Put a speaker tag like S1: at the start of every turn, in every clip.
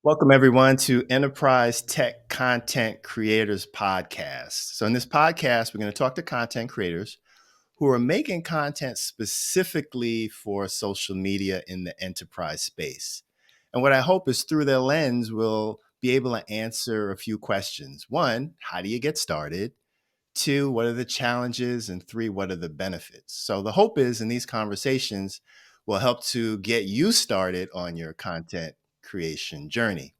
S1: Welcome, everyone, to Enterprise Tech Content Creators Podcast. So, in this podcast, we're going to talk to content creators who are making content specifically for social media in the enterprise space. And what I hope is through their lens, we'll be able to answer a few questions. One, how do you get started? Two, what are the challenges? And three, what are the benefits? So, the hope is in these conversations, will help to get you started on your content creation journey.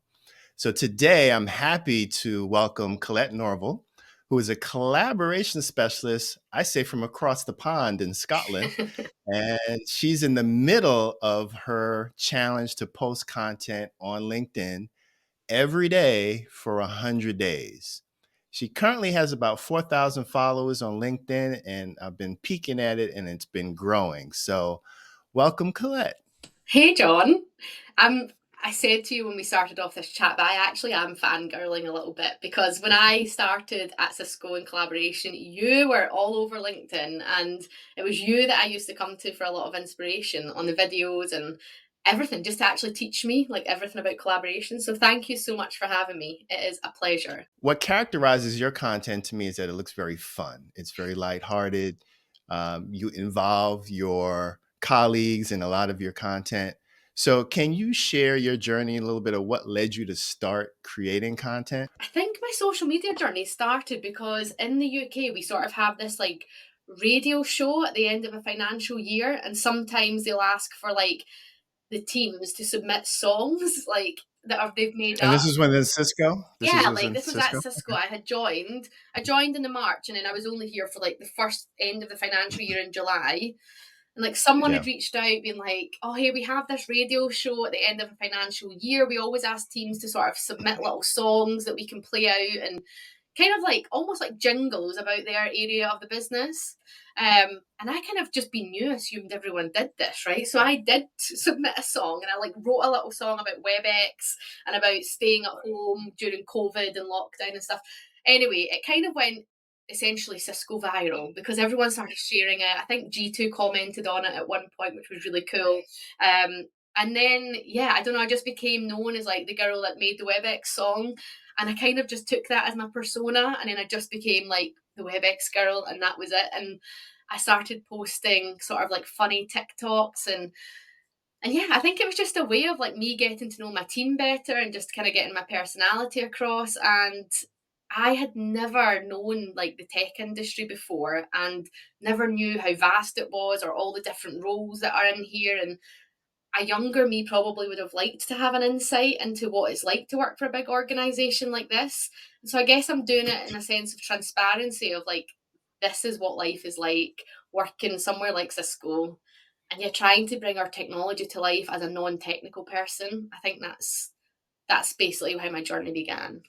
S1: So today I'm happy to welcome Collette Norval, who is a collaboration specialist, I say from across the pond in Scotland. And she's in the middle of her challenge to post content on LinkedIn every day for 100 days. She currently has about 4,000 followers on LinkedIn, and I've been peeking at it and it's been growing. So welcome, Collette.
S2: Hey John, I said to you when we started off this chat that I actually am fangirling a little bit because when I started at Cisco in collaboration, you were all over LinkedIn and it was you that I used to come to for a lot of inspiration on the videos and everything, just to actually teach me like everything about collaboration. So thank you so much for having me. It is a pleasure.
S1: What characterizes your content to me is that it looks very fun. It's very lighthearted. You involve your colleagues in a lot of your content. So, can you share your journey a little bit of what led you to start creating content?
S2: I think my social media journey started because in the UK we sort of have this like radio show at the end of a financial year, and sometimes they'll ask for like the teams to submit songs like they've made
S1: And this
S2: up.
S1: is when in Cisco. This is
S2: Yeah,
S1: was
S2: like
S1: in
S2: this was at
S1: Cisco.
S2: Cisco. I had joined. I joined in the March, and then I was only here for like the first end of the financial year in July. And like someone
S1: Yeah.
S2: had reached out, being like, "Oh, hey, we have this radio show at the end of a financial year. We always ask teams to sort of submit little songs that we can play out and kind of like almost like jingles about their area of the business." And I kind of just being new assumed everyone did this, right? So I did submit a song and I like wrote a little song about WebEx and about staying at home during COVID and lockdown and stuff. Anyway, it kind of went essentially Cisco viral because everyone started sharing it. I think G2 commented on it at one point, which was really cool. Um, and then, yeah, I don't know, I just became known as like the girl that made the WebEx song. And I kind of just took that as my persona. And then I just became like the WebEx girl, and that was it. And I started posting sort of like funny TikToks and yeah, I think it was just a way of like me getting to know my team better and just kind of getting my personality across. And I had never known like the tech industry before and never knew how vast it was or all the different roles that are in here. And a younger me probably would have liked to have an insight into what it's like to work for a big organization like this. And so I guess I'm doing it in a sense of transparency of like, this is what life is like working somewhere like Cisco. And you're trying to bring our technology to life as a non-technical person. I think that's basically how my journey began.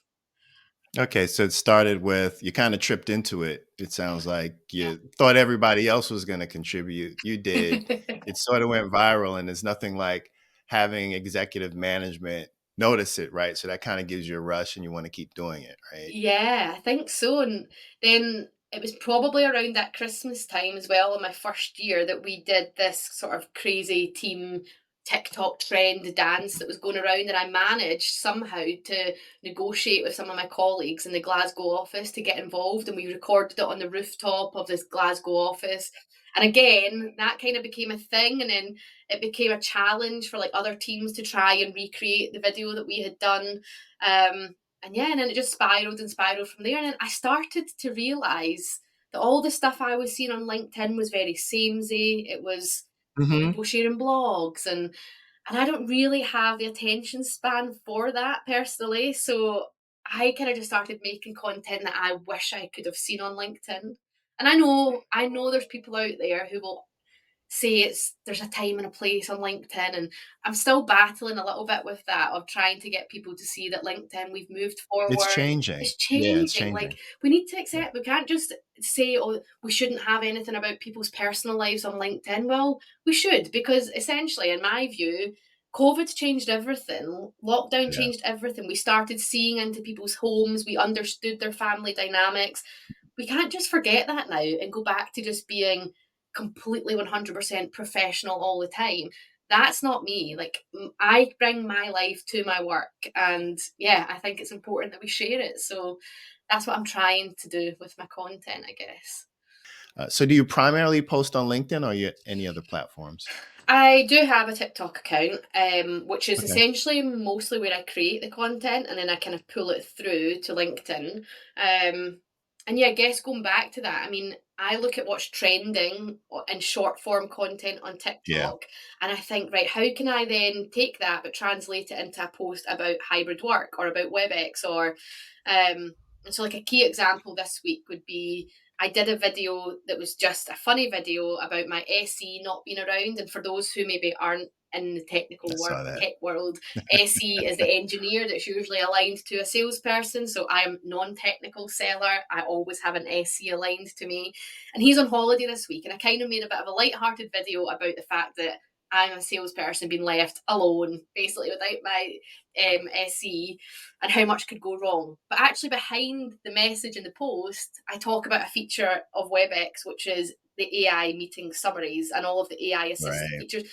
S1: Okay, so it started with you kind of tripped into it. It sounds like
S2: Yeah.
S1: you thought everybody else was going to contribute. You did. It sort of went viral, and there's nothing like having executive management notice it, right? So that kind of gives you a rush, and you want to keep doing it, right?
S2: Yeah, I think so. And then it was probably around that Christmas time as well, in my first year, that we did this sort of crazy team TikTok trend dance that was going around. And I managed somehow to negotiate with some of my colleagues in the Glasgow office to get involved. And we recorded it on the rooftop of this Glasgow office. And again, that kind of became a thing. And then it became a challenge for like other teams to try and recreate the video that we had done. And yeah, and then it just spiraled and spiraled from there. And then I started to realize that all the stuff I was seeing on LinkedIn was very samey. It was
S1: Hmm.
S2: people sharing blogs and I don't really have the attention span for that personally. So I kind of just started making content that I wish I could have seen on LinkedIn. And I know there's people out there who will say it's there's a time and a place on LinkedIn, and I'm still battling a little bit with that of trying to get people to see that LinkedIn we've moved
S1: It's
S2: forward.
S1: changing.
S2: It's
S1: Yeah, it's
S2: changing. Like
S1: changing.
S2: we need to
S1: Yeah.
S2: accept we can't just say, oh, we shouldn't have anything about people's personal lives on LinkedIn. Well, we should, because essentially in my view, COVID's changed everything. Lockdown
S1: Yeah.
S2: changed everything. We started seeing into people's homes. We understood their family dynamics. We can't just forget that now and go back to just being completely 100% professional all the time. that's not me. Like, I bring my life to my work, and yeah, I think it's important that we share it. So that's what I'm trying to do with my content, I guess.
S1: So do you primarily post on LinkedIn or any other platforms?
S2: I do have a TikTok account, which is
S1: Okay.
S2: essentially mostly where I create the content and then I kind of pull it through to LinkedIn. And yeah, I guess going back to that, I mean, I look at what's trending in short form content on
S1: Yeah.
S2: TikTok, and I think, right, how can I then take that but translate it into a post about hybrid work or about WebEx or, and so like a key example this week would be I did a video that was just a funny video about my SE not being around. And for those who maybe aren't in the
S1: I saw that.
S2: tech world, SE is the engineer that's usually aligned to a salesperson. So I am non-technical seller. I always have an SE aligned to me. And he's on holiday this week. And I kind of made a bit of a light-hearted video about the fact that I'm a salesperson being left alone, basically without my SE, and how much could go wrong. But actually, behind the message in the post, I talk about a feature of WebEx, which is the AI meeting summaries and all of the AI assistant
S1: Right.
S2: features.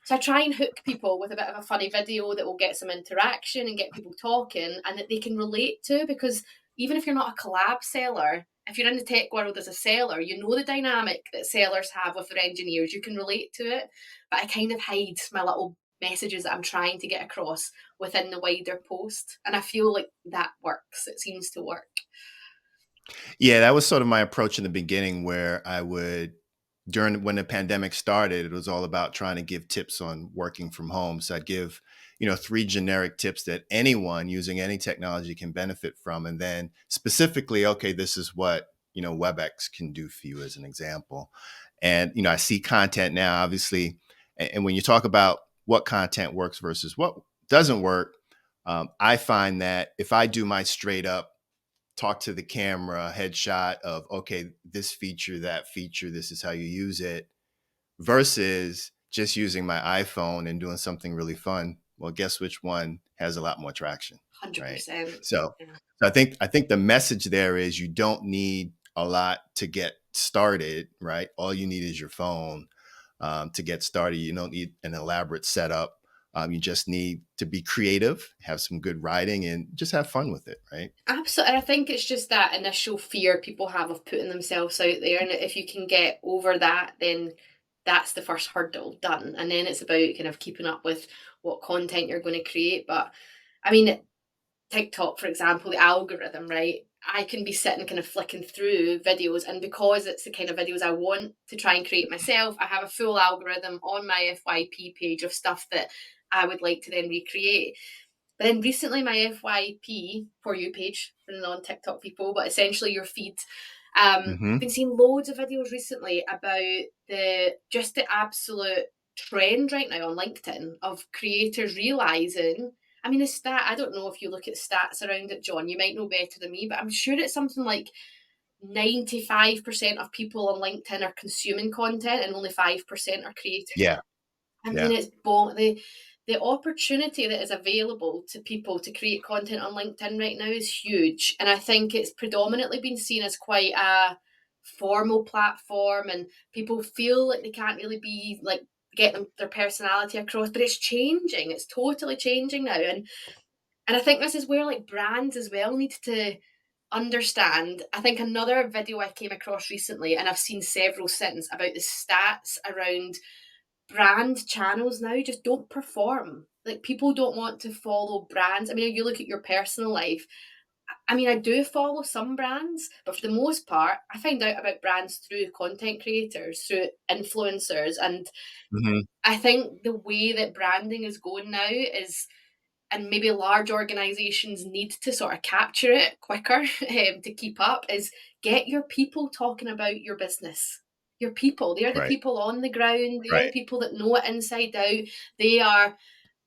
S2: So I try and hook people with a bit of a funny video that will get some interaction and get people talking and that they can relate to, because even if you're not a collab seller, if you're in the tech world as a seller, you know the dynamic that sellers have with their engineers. You can relate to it. But I kind of hide my little messages that I'm trying to get across within the wider post. And I feel like that works. It seems to work.
S1: Yeah, that was sort of my approach in the beginning where I would during when the pandemic started, it was all about trying to give tips on working from home. So I'd give, 3 generic tips that anyone using any technology can benefit from. And then specifically, okay, this is what, WebEx can do for you as an example. And, I see content now, obviously. And when you talk about what content works versus what doesn't work, I find that if I do my straight up talk to the camera headshot of, okay, this feature, that feature, this is how you use it, versus just using my iPhone and doing something really fun. Well, guess which one has a lot more traction, right?
S2: 100%.
S1: So,
S2: Yeah.
S1: so I think the message there is you don't need a lot to get started, right? All you need is your phone to get started. You don't need an elaborate setup. You just need to be creative, have some good writing, and just have fun with it, right?
S2: Absolutely. I think it's just that initial fear people have of putting themselves out there. And if you can get over that, then that's the first hurdle done. And then it's about kind of keeping up with what content you're going to create. But I mean, TikTok, for example, the algorithm, right? I can be sitting kind of flicking through videos, and because it's the kind of videos I want to try and create myself, I have a full algorithm on my FYP page of stuff that I would like to then recreate. But then recently, my FYP for you page for the non TikTok people, but essentially your feed. I've
S1: Hmm.
S2: been seeing loads of videos recently about the absolute trend right now on LinkedIn of creators realizing. I mean, the stat, I don't know if you look at stats around it, John, you might know better than me, but I'm sure it's something like 95% of people on LinkedIn are consuming content and only 5% are creators.
S1: Yeah,
S2: I mean,
S1: yeah,
S2: it's the opportunity that is available to people to create content on LinkedIn right now is huge, and I think it's predominantly been seen as quite a formal platform, and people feel like they can't really be like get their personality across. But it's changing; it's totally changing now, and I think this is where like brands as well need to understand. I think another video I came across recently, and I've seen several since, about the stats around brand channels now just don't perform. Like people don't want to follow brands. I mean, you look at your personal life. I mean, I do follow some brands, but for the most part, I find out about brands through content creators, through influencers. And
S1: hmm
S2: I think the way that branding is going now is, and maybe large organizations need to sort of capture it quicker to keep up, is get your people talking about your business. Your people, they're the
S1: right,
S2: people on the ground, they're the
S1: right.
S2: people that know it inside out. They are,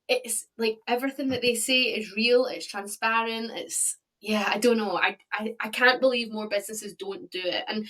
S2: it's like everything that they say is real, it's transparent, it's, yeah, I don't know. I can't believe more businesses don't do it. And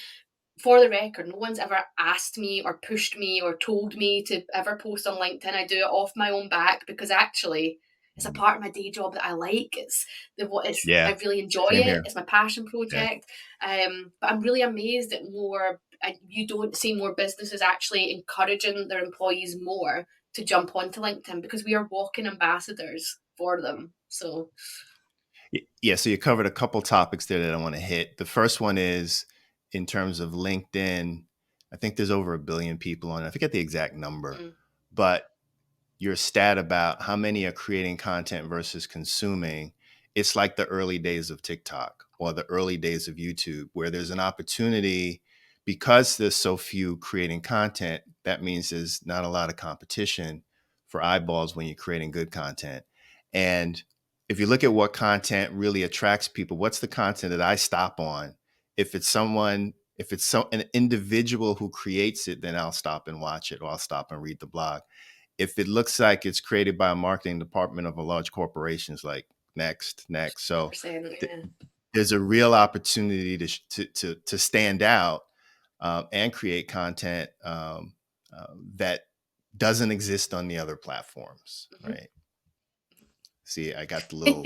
S2: for the record, no one's ever asked me or pushed me or told me to ever post on LinkedIn. I do it off my own back because actually it's a part of my day job that I like. It's the what it's
S1: Yeah,
S2: I really enjoy
S1: same
S2: it.
S1: here.
S2: It's my passion
S1: Yeah.
S2: project. But I'm really amazed at more. You don't see more businesses actually encouraging their employees more to jump onto LinkedIn because we are walking ambassadors for them. So
S1: Yeah, so you covered a couple topics there that I want to hit. The first one is in terms of LinkedIn. I think there's over 1 billion people on it. I forget the exact number,
S2: mm,
S1: but your stat about how many are creating content versus consuming, it's like the early days of TikTok or the early days of YouTube, where there's an opportunity because there's so few creating content. That means there's not a lot of competition for eyeballs when you're creating good content. And if you look at what content really attracts people, what's the content that I stop on? If it's someone, if it's an individual who creates it, then I'll stop and watch it, or I'll stop and read the blog. If it looks like it's created by a marketing department of a large corporation, it's like next, next. So
S2: 100%,
S1: th-
S2: yeah.
S1: there's a real opportunity to stand out and create content that doesn't exist on the other platforms,
S2: Mm-hmm.
S1: right? See, I got the little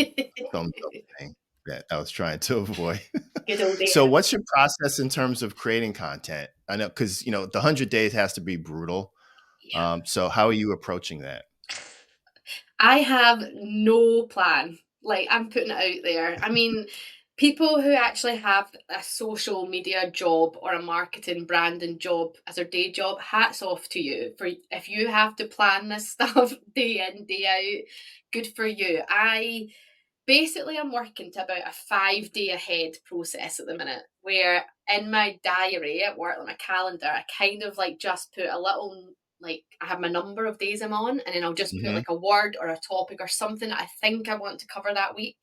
S1: thumbs up thing that I was trying to avoid.
S2: Good old
S1: So,
S2: days.
S1: what's your process in terms of creating content? I know because the 100 days has to be brutal.
S2: Yeah.
S1: So, how are you approaching that?
S2: I have no plan. Like, I'm putting it out there. I mean, people who actually have a social media job or a marketing branding job as their day job, hats off to you. For if you have to plan this stuff day in, day out, good for you. Basically, I'm working to about a 5 day ahead process at the minute, where in my diary at work, like my calendar, I kind of like just put a little, like, I have my number of days I'm on, and then I'll just put
S1: Hmm.
S2: like a word or a topic or something that I think I want to cover that week,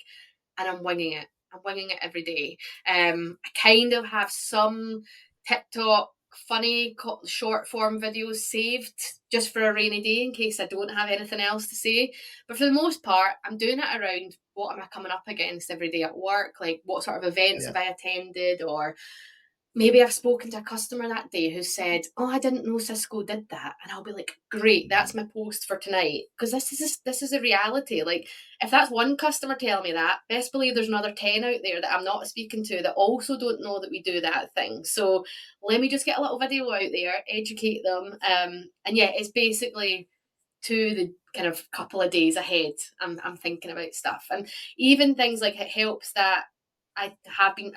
S2: and I'm winging it. I'm winging it every day. I kind of have some TikTok funny short form videos saved just for a rainy day in case I don't have anything else to say. But for the most part, I'm doing it around what am I coming up against every day at work? Like, what sort of events
S1: Yeah.
S2: have I attended? Or maybe I've spoken to a customer that day who said, "Oh, I didn't know Cisco did that," and I'll be like, "Great, that's my post for tonight," because this is a reality. Like, if that's one customer telling me that, best believe there's another 10 out there that I'm not speaking to that also don't know that we do that thing. So let me just get a little video out there, educate them, and yeah, it's basically to the kind of couple of days ahead. I'm thinking about stuff, and even things like it helps that I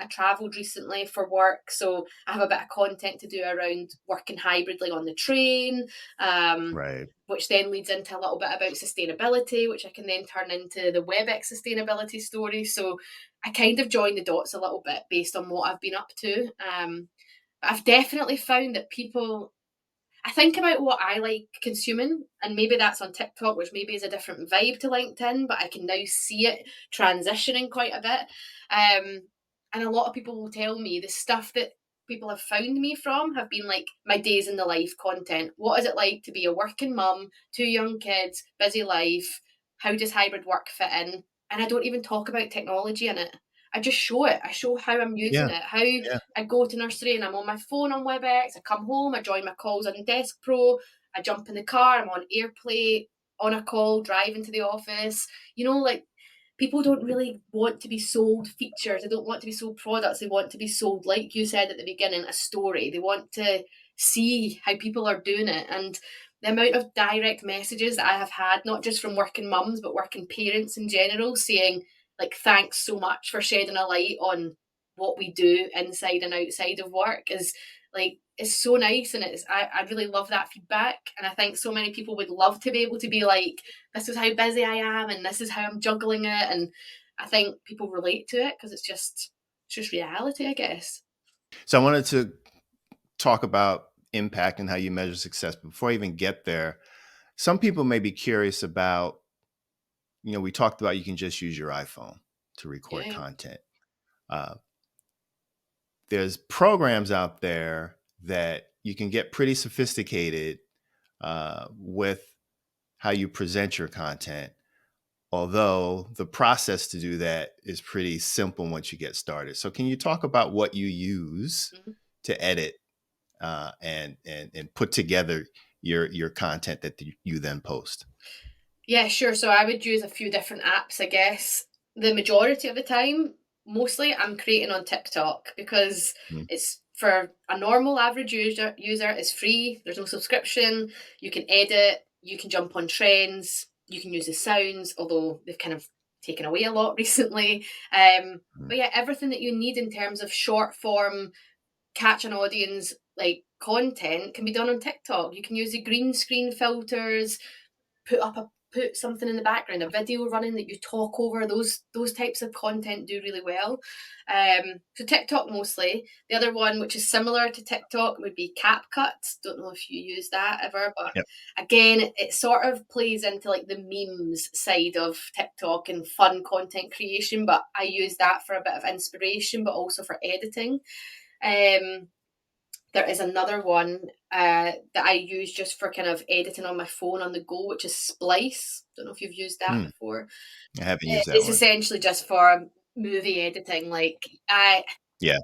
S2: travelled recently for work, so I have a bit of content to do around working hybridly on the train,
S1: Right.
S2: which then leads into a little bit about sustainability, which I can then turn into the WebEx sustainability story. So I kind of join the dots a little bit based on what I've been up to. But I've definitely found that I think about what I like consuming, and maybe that's on TikTok, which maybe is a different vibe to LinkedIn, but I can now see it transitioning quite a bit. And a lot of people will tell me the stuff that people have found me from have been like my days in the life content. What is it like to be a working mum, 2 young kids, busy life? How does hybrid work fit in? And I don't even talk about technology in it. I just show it. I show how I'm using
S1: Yeah.
S2: it, how
S1: Yeah.
S2: I go to nursery and I'm on my phone on WebEx. I come home, I join my calls on Desk Pro. I jump in the car, I'm on AirPlay, on a call, driving to the office. Like, people don't really want to be sold features. They don't want to be sold products. They want to be sold, like you said at the beginning, a story. They want to see how people are doing it. And the amount of direct messages that I have had, not just from working mums, but working parents in general, saying, like, thanks so much for shedding a light on what we do inside and outside of work, is like, it's so nice. And I really love that feedback, and I think so many people would love to be able to be like, this is how busy I am and this is how I'm juggling it. And I think people relate to it because it's just reality, I guess.
S1: So I wanted to talk about impact and how you measure success. But before I even get there, some people may be curious about, we talked about you can just use your iPhone to record
S2: Yeah.
S1: content. Uh, there's programs out there that you can get pretty sophisticated with how you present your content. Although the process to do that is pretty simple once you get started. So, can you talk about what you use
S2: Mhm.
S1: to edit and put together your content that you then post?
S2: Yeah, sure. So I would use a few different apps, I guess. The majority of the time, mostly I'm creating on TikTok because
S1: Mm.
S2: it's for a normal average user, it's free. There's no subscription. You can edit. You can jump on trends. You can use the sounds, although they've kind of taken away a lot recently.
S1: Mm.
S2: But yeah, everything that you need in terms of short form, catch an audience like content can be done on TikTok. You can use the green screen filters, put something in the background, a video running that you talk over. Those types of content do really well. So TikTok mostly. The other one, which is similar to TikTok, would be CapCut. Don't know if you use that ever, but
S1: Yep.
S2: again, it sort of plays into like the memes side of TikTok and fun content creation. But I use that for a bit of inspiration, but also for editing. Um, there is another one that I use just for kind of editing on my phone on the go, which is Splice. Don't know if you've used that
S1: Mm.
S2: before.
S1: I haven't used that
S2: It's
S1: one.
S2: essentially just for movie editing. Like
S1: Yeah.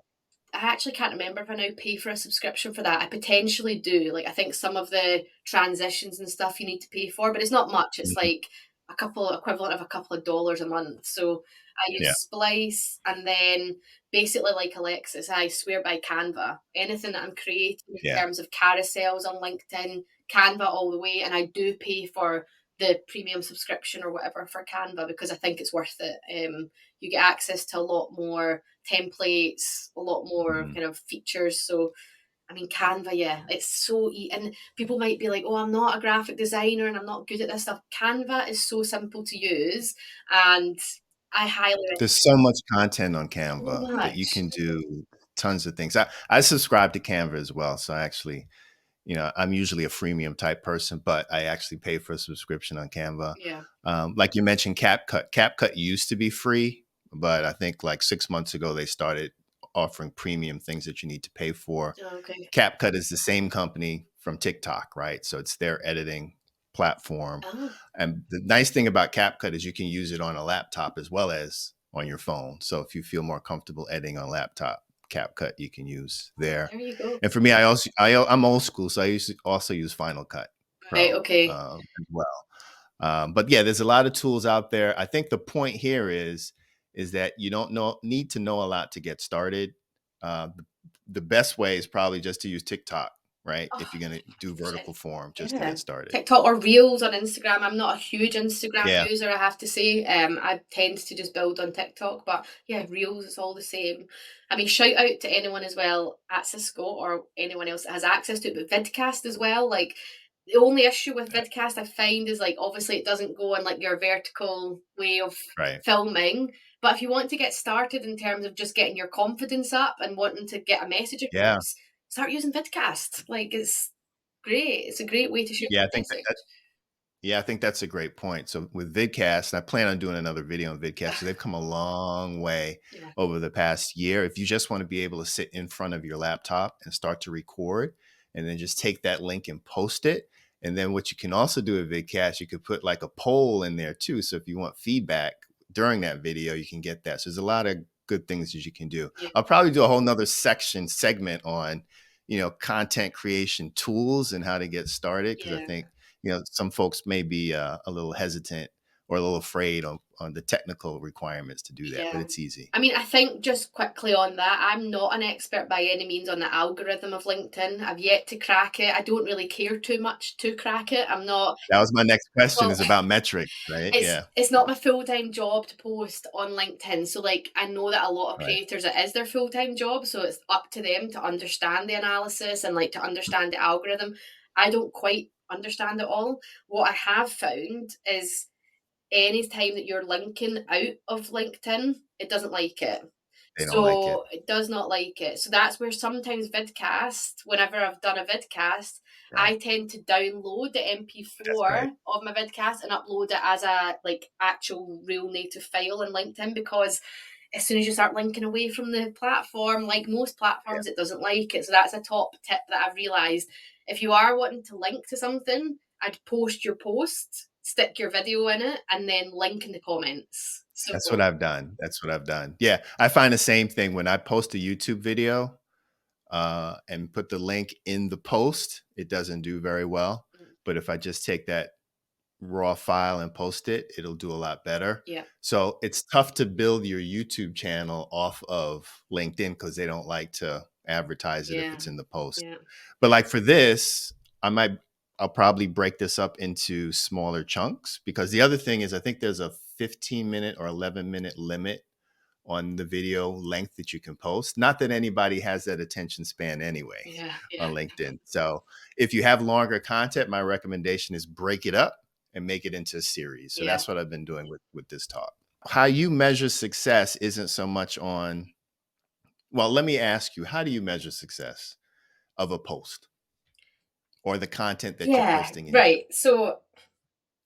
S2: I actually can't remember if I now pay for a subscription for that. I potentially do. Like I think some of the transitions and stuff you need to pay for, but it's not much. It's
S1: Mhm.
S2: like equivalent of a couple of dollars a month. So I use
S1: Yeah.
S2: Splice, and then basically like Alexis, I swear by Canva. Anything that I'm creating in
S1: Yeah.
S2: terms of carousels on LinkedIn, Canva all the way, and I do pay for the premium subscription or whatever for Canva because I think it's worth it. You get access to a lot more templates, a lot more
S1: Mhm.
S2: kind of features. So, I mean, Canva, yeah, it's so and people might be like, "Oh, I'm not a graphic designer and I'm not good at this stuff." Canva is so simple to use, and I highly
S1: There's so much content on
S2: so
S1: Canva that you
S2: much.
S1: can do tons of things. I subscribe to Canva as well. So I actually, I'm usually a freemium type person, but I actually pay for a subscription on Canva.
S2: Yeah.
S1: Like you mentioned, CapCut. CapCut used to be free, but I think like 6 months ago they started offering premium things that you need to pay for.
S2: Oh, okay.
S1: CapCut is the same company from TikTok, right? So it's their editing platform.
S2: Oh,
S1: And the nice thing about CapCut is you can use it on a laptop as well as on your phone. So if you feel more comfortable editing on a laptop, CapCut you can use there.
S2: there you go.
S1: And for me, I'm old school, so also use Final Cut
S2: Right.
S1: Pro
S2: Okay.
S1: as well. But yeah, there's a lot of tools out there. I think the point here is that you don't need to know a lot to get started. The best way is probably just to use TikTok, right?
S2: Oh,
S1: If you're going to do
S2: 100%.
S1: vertical form, just to
S2: Yeah.
S1: get started.
S2: TikTok or Reels on Instagram. I'm not a huge Instagram
S1: Yeah,
S2: user, I have to say. I tend to just build on TikTok, but yeah, Reels is all the same. I mean, shout out to anyone as well at Cisco or anyone else that has access to it, but Vidcast as well. Like the only issue with Vidcast I find is like obviously it doesn't go on like your vertical way of
S1: right.
S2: filming. But if you want to get started in terms of just getting your confidence up and wanting to get a message
S1: Yeah,
S2: across, start using Vidcast. Like it's great. It's a great way to share
S1: yeah.
S2: your message.
S1: Yeah, I think that's a great point. So with Vidcast, and I plan on doing another video on Vidcast because they've come a long way
S2: Yeah,
S1: over the past year. If you just want to be able to sit in front of your laptop and start to record, and then just take that link and post it. And then what you can also do with Vidcast, you could put like a poll in there too. So if you want feedback during that video, you can get that. So there's a lot of good things that you can do.
S2: yeah,
S1: I'll probably do a whole nother segment on, content creation tools and how to get started because I
S2: yeah,
S1: think some folks may be a little hesitant or a little afraid on the technical requirements to do that, but
S2: yeah.
S1: it's easy.
S2: I mean, I think just quickly on that, I'm not an expert by any means on the algorithm of LinkedIn. I've yet to crack it. I don't really care too much to crack it. I'm not
S1: That was my next question
S2: well.
S1: is about metrics, right?
S2: It's
S1: Yeah,
S2: it's not my full-time job to post on LinkedIn. So like I know that a lot of
S1: right.
S2: creators it is their full-time job, so it's up to them to understand the analysis and like to understand the algorithm. I don't quite understand it all. What I have found is any time that you're linking out of LinkedIn, it doesn't like it.
S1: They don't like it.
S2: So it does not like it. So that's where sometimes vidcast, whenever I've done a vidcast,
S1: Right.
S2: I tend to download the
S1: That's right.
S2: MP4 of my vidcast and upload it as a like actual real native file in LinkedIn because as soon as you start linking away from the platform, like most
S1: Yeah.
S2: platforms, it doesn't like it. So that's a top tip that I've realized. If you are wanting to link to something, I'd post your post, stick your video in it, and then link in the comments. So
S1: That's what I've done. That's what I've done. Yeah. I find the same thing when I post a YouTube video and put the link in the post, it doesn't do very well. But if I just take that raw file and post it, it'll do a lot better.
S2: yeah,
S1: So it's tough to build your YouTube channel off of LinkedIn because they don't like to advertise it if
S2: yeah,
S1: it's in the post.
S2: yeah,
S1: But like for this, I might I'll probably break this up into smaller chunks, because the other thing is I think there's a 15-minute or 11-minute limit on the video length that you can post. Not that anybody has that attention span anyway
S2: Yeah,
S1: on LinkedIn. So if you have longer content, my recommendation is break it up and make it into a series. So
S2: yeah.
S1: that's what I've been doing with this talk. How you measure success isn't so much on, well, let me ask you, how do you measure success of a post or the content that you're
S2: Yeah,
S1: posting in
S2: right.
S1: general?
S2: So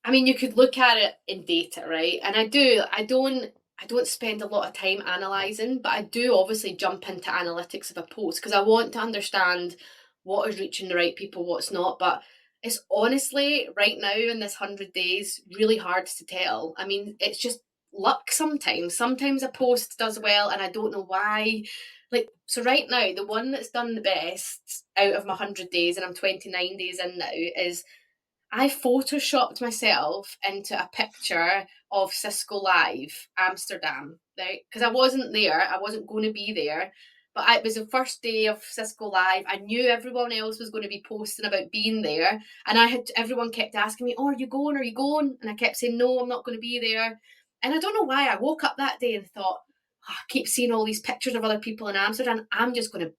S2: I mean, you could look at it in data, right? And I don't spend a lot of time analysing, but I do obviously jump into analytics of a post because I want to understand what is reaching the right people, what's not. But it's honestly right now in this 100 days really hard to tell. I mean, it's just luck sometimes. Sometimes a post does well and I don't know why. Like, so right now, the one that's done the best out of my 100 days, and I'm 29 days in now, is I photoshopped myself into a picture of Cisco Live Amsterdam, right? Because I wasn't there, I wasn't going to be there, but it was the first day of Cisco Live. I knew everyone else was going to be posting about being there, and everyone kept asking me, "Oh, are you going? Are you going?" And I kept saying, "No, I'm not going to be there." And I don't know why I woke up that day and thought, "Oh, I keep seeing all these pictures of other people in Amsterdam. I'm just going to."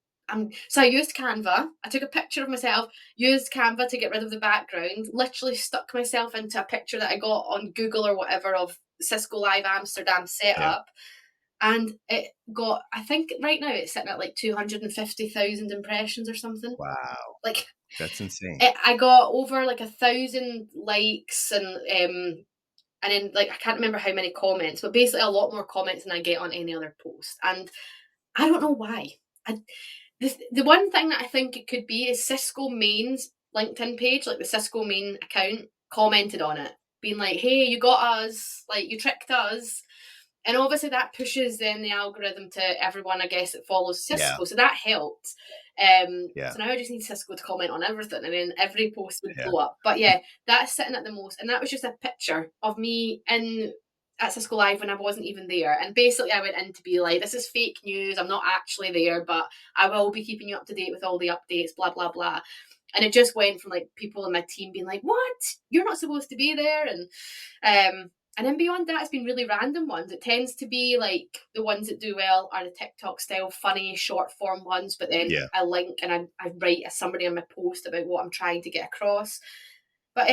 S2: So I used Canva. I took a picture of myself, used Canva to get rid of the background, literally stuck myself into a picture that I got on Google or whatever of Cisco Live Amsterdam
S1: Yeah.
S2: setup. And it got, I think right now it's sitting at like 250,000 impressions or something.
S1: Wow.
S2: Like,
S1: That's insane.
S2: I got over like 1,000 likes and then like I can't remember how many comments, but basically a lot more comments than I get on any other post. And I don't know why. I, the one thing that I think it could be is Cisco Main's LinkedIn page, like the Cisco Main account, commented on it, being like, "Hey, you got us! Like you tricked us." And obviously that pushes then the algorithm to everyone, I guess, that follows
S1: Yeah.
S2: Cisco. So that helped.
S1: Yeah.
S2: So now I just need Cisco to comment on everything, and then every post would
S1: Yeah.
S2: blow up. But yeah, that's sitting at the most, and that was just a picture of me in at Cisco Live when I wasn't even there. And basically, I went in to be like, "This is fake news. I'm not actually there, but I will be keeping you up to date with all the updates." Blah blah blah. And it just went from like people in my team being like, "What? You're not supposed to be there," and then beyond that, it's been really random ones. It tends to be like the ones that do well are the TikTok style, funny, short form ones. But then
S1: Yeah.
S2: I link and I write a summary on my post about what I'm trying to get across. But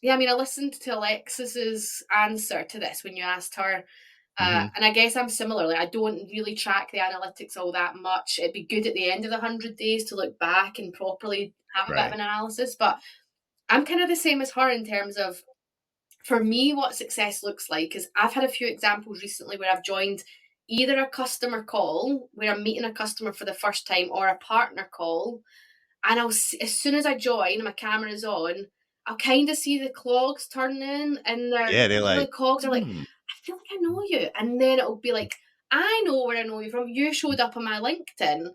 S2: yeah, I mean, I listened to Alexis's answer to this when you asked her.
S1: Hmm.
S2: And I guess I'm similarly. I don't really track the analytics all that much. It'd be good at the end of the 100 days to look back and properly have a bit of
S1: Right.
S2: an analysis. But I'm kind of the same as her in terms of, for me, what success looks like is I've had a few examples recently where I've joined either a customer call where I'm meeting a customer for the first time or a partner call. And as soon as I join and my camera is on, I'll kind of see the clogs turning and
S1: Yeah. They're
S2: the
S1: like,
S2: cogs are like,
S1: hmm.
S2: "I feel like I know you." And then it'll be like, "I know where I know you from. You showed up on my LinkedIn."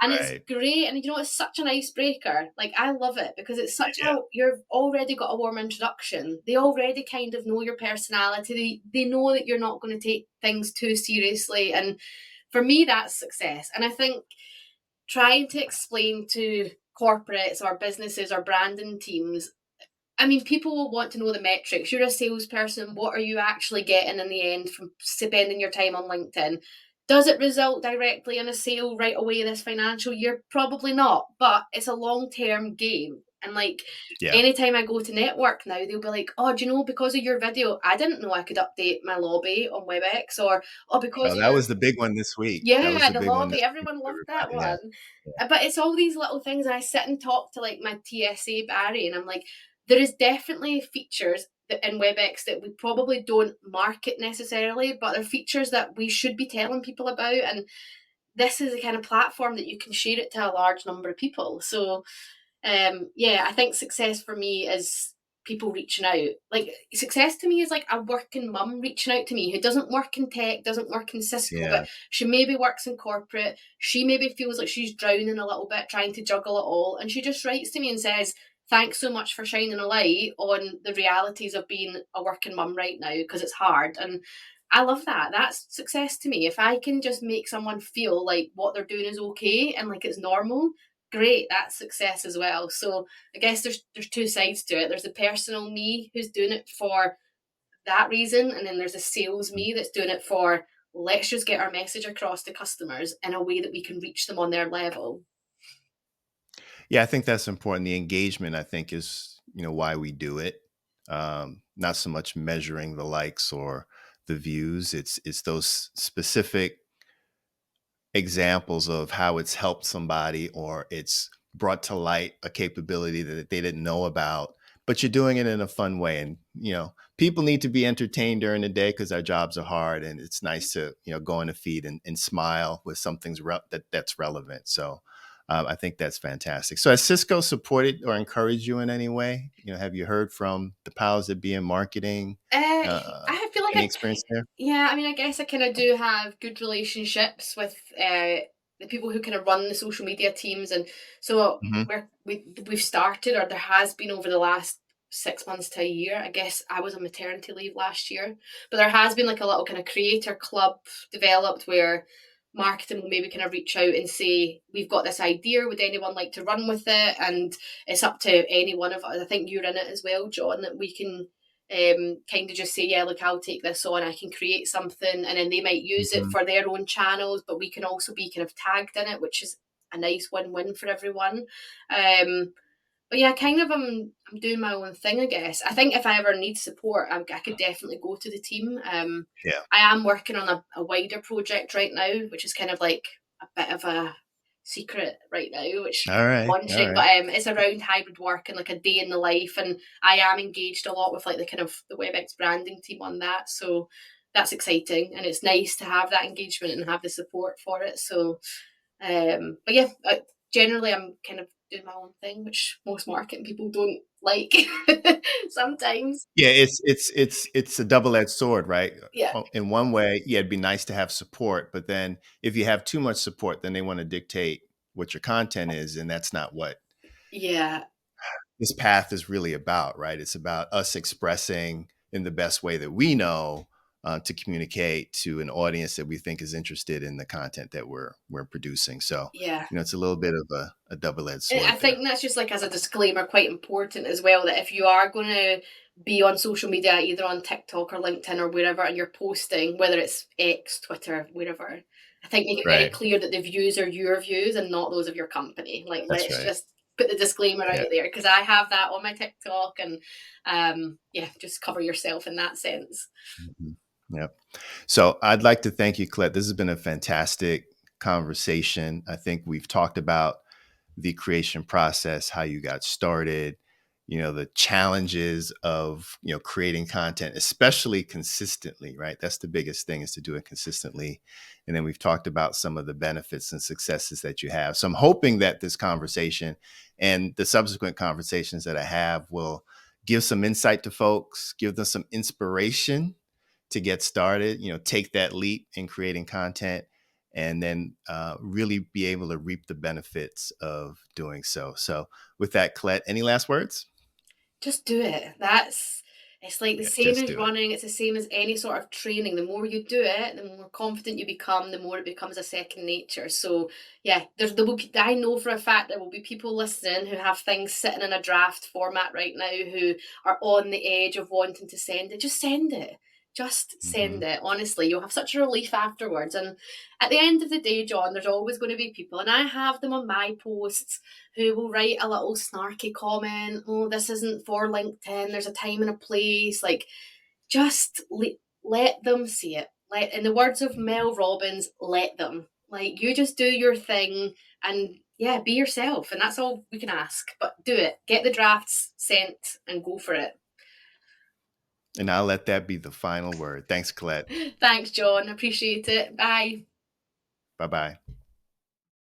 S2: And it's
S1: Right.
S2: great, and it's such an icebreaker. Like, I love it because it's such
S1: Yeah.
S2: a, you've already got a warm introduction. They already kind of know your personality. They know that you're not going to take things too seriously, and for me that's success. And I think trying to explain to corporates or businesses or branding teams, I mean, people will want to know the metrics. You're a salesperson. What are you actually getting in the end from spending your time on LinkedIn? Does it result directly in a sale right away this financial year? Probably not, but it's a long term game. And like
S1: Yeah.
S2: anytime I go to network now, they'll be like, "Oh, do you know, because of your video, I didn't know I could update my lobby on WebEx," or, "Oh, because
S1: Oh,
S2: of
S1: that
S2: your,"
S1: was the big one this week. That was
S2: yeah,
S1: the
S2: the
S1: big one this
S2: lobby.
S1: week
S2: Everyone
S1: for
S2: loved that
S1: everybody. Yeah.
S2: one. But it's all these little things. And I sit and talk to like my TSA Barry, and I'm like, there is definitely features in WebEx that we probably don't market necessarily, but they're features that we should be telling people about. And this is a kind of platform that you can share it to a large number of people. So yeah, I think success for me is people reaching out. Like, success to me is like a working mum reaching out to me who doesn't work in tech, doesn't work in Cisco, but
S1: Yeah.
S2: she maybe works in corporate. She maybe feels like she's drowning a little bit trying to juggle it all, and she just writes to me and says, "Thanks so much for shining a light on the realities of being a working mum right now because it's hard." And I love that. That's success to me. If I can just make someone feel like what they're doing is okay and like it's normal, great, that's success as well. So I guess there's two sides to it. There's the personal me who's doing it for that reason, and then there's a sales me that's doing it for, let's just get our message across to customers in a way that we can reach them on their level.
S1: Yeah, I think that's important. The engagement, I think, is why we do it. Not so much measuring the likes or the views. It's those specific examples of how it's helped somebody or it's brought to light a capability that they didn't know about, but you're doing it in a fun way. And people need to be entertained during the day because our jobs are hard, and it's nice to go on the feed and smile with something's that's relevant. So I think that's fantastic. So has Cisco supported or encouraged you in any way? Have you heard from the powers that be in marketing? Uh,
S2: I feel like
S1: any experience there?
S2: yeah, I mean, I guess I kind of do have good relationships with the people who kind of run the social media teams, and so
S1: Hmm.
S2: we've started, or there has been over the last 6 months to a year. I guess I was on maternity leave last year, but there has been like a little kind of creator club developed where marketing will maybe kind of reach out and say, we've got this idea, would anyone like to run with it? And it's up to any one of us, I think you're in it as well, John, that we can kind of just say, yeah, look, I'll take this on, I can create something, and then they might use it
S1: Hmm.
S2: for their own channels, but we can also be kind of tagged in it, which is a nice win-win for everyone. But yeah, kind of I'm doing my own thing, I guess. I think if I ever need support, I could definitely go to the team.
S1: Yeah.
S2: I am working on a wider project right now, which is kind of like a bit of a secret right now, which
S1: All
S2: I'm
S1: right. All
S2: launching, but
S1: right.
S2: it's around hybrid work and like a day in the life, and I am engaged a lot with like the kind of the WebEx branding team on that, so that's exciting, and it's nice to have that engagement and have the support for it. So but yeah, generally I'm kind of doing my own thing, which most marketing people don't like sometimes.
S1: Yeah, it's a double-edged sword, right?
S2: Yeah,
S1: In one way, yeah, it'd be nice to have support, but then if you have too much support, then they want to dictate what your content is, and that's not what
S2: yeah,
S1: this path is really about, right? It's about us expressing in the best way that we know to communicate to an audience that we think is interested in the content that we're producing. So,
S2: yeah.
S1: it's a little bit of a double-edged
S2: And I
S1: sword there.
S2: think that's just like as a disclaimer, quite important as well, that if you are going to be on social media, either on TikTok or LinkedIn or wherever, and you're posting, whether it's X, Twitter, wherever, I think make it very
S1: Right.
S2: clear that the views are your views and not those of your company. Like,
S1: That's
S2: let's
S1: right.
S2: just put the disclaimer out
S1: Yeah.
S2: there, because I have that on my TikTok, and yeah, just cover yourself in that sense.
S1: Mhm. Yep. So I'd like to thank you, Colette. This has been a fantastic conversation. I think we've talked about the creation process, how you got started, the challenges of, creating content, especially consistently, right? That's the biggest thing, is to do it consistently. And then we've talked about some of the benefits and successes that you have. So I'm hoping that this conversation and the subsequent conversations that I have will give some insight to folks, give them some inspiration to get started, take that leap in creating content, and then really be able to reap the benefits of doing so. So, with that, Colette, any last words?
S2: Just do it. It's like the
S1: Yeah,
S2: same
S1: just
S2: as
S1: do it.
S2: running, it's the same as any sort of training. The more you do it, the more confident you become, the more it becomes a second nature. So yeah, there will be, I know for a fact there will be people listening who have things sitting in a draft format right now, who are on the edge of wanting to send it. Just send it. Just
S1: Mm-hmm.
S2: send it. Honestly, you'll have such a relief afterwards. And at the end of the day, John, there's always going to be people, and I have them on my posts, who will write a little snarky comment. Oh, this isn't for LinkedIn. There's a time and a place. Like, just let them see it. In the words of
S1: Mm-hmm.
S2: Mel Robbins, let them. Like, you just do your thing, and yeah, be yourself. And that's all we can ask. But do it. Get the drafts sent and go for it.
S1: And I'll let that be the final word. Thanks, Colette.
S2: Thanks, John. Appreciate it. Bye.
S1: Bye bye.